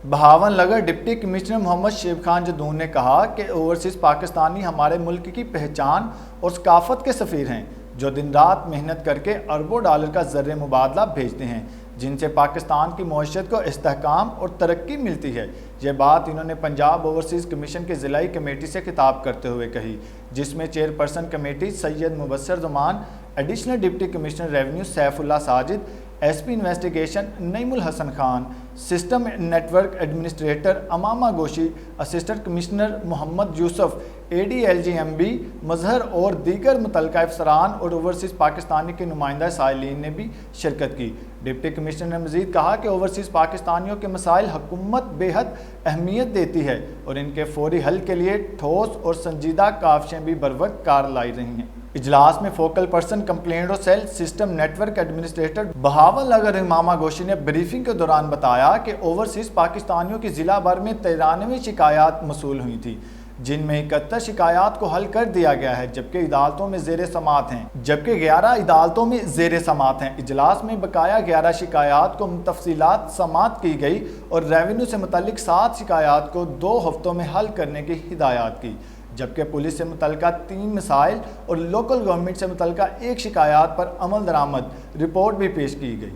बहावन नगर deputy commissioner Mohammad शेब खान जदून ने कहा कि ओवरसीज़ पाकिस्तानी हमारे मुल्क की पहचान और सकाफत के सफ़ीर हैं, जो दिन रात मेहनत करके अरबों डॉलर का ज़र मुबादला भेजते हैं, जिनसे पाकिस्तान की मईशत को इस्तेहकाम और तरक्की मिलती है। ये बात इन्होंने पंजाब ओवरसीज़ कमीशन की ज़िलाई कमेटी से खिताब करते हुए कही, जिसमें chairperson committee Syed Mubassir Zaman, additional deputy commissioner revenue Saifullah Sajid, SP investigation Naeemul Hassan Khan, system network administrator Amama Goshi, assistant commissioner Mohammad Yousuf, ADLG-MB Mazhar और दीगर मुतल्लिका अफसरान और ओवरसीज़ पाकिस्तानी के नुमाइंदा साइलिन ने भी शिरकत की। डिप्टी कमिश्नर ने मज़ीद कहा कि ओवरसीज़ पाकिस्तानियों के मसाइल हुकूमत बेहद अहमियत देती है और इनके फौरी हल के लिए ठोस और संजीदा काविशें भी बरवक्त कार लाई रही हैं। इजलास में फोकल पर्सन कंप्लेंट और सेल सिस्टम नेटवर्क एडमिनिस्ट्रेटर बहावन नगर इमामा गोशी ने ब्रीफिंग के दौरान बताया कि ओवरसीज़ पाकिस्तानियों की ज़िला भर में 93 शिकायत मसूल हुई थी, जिनमें 71 शिकायत को हल कर दिया गया है, जबकि अदालतों में ज़ेर समात हैं। इजलास में बकाया 11 शिकायत को तफसीलात समात की गई और रेवेन्यू से मुतल्लिक 7 शिकायत को 2 हफ्तों में हल करने की हिदायत की, जबकि पुलिस से मुतल्लिका 3 मसाइल और लोकल गवर्नमेंट से मुतल्लिका 1 शिकायत पर अमल दरामद रिपोर्ट भी पेश की गई।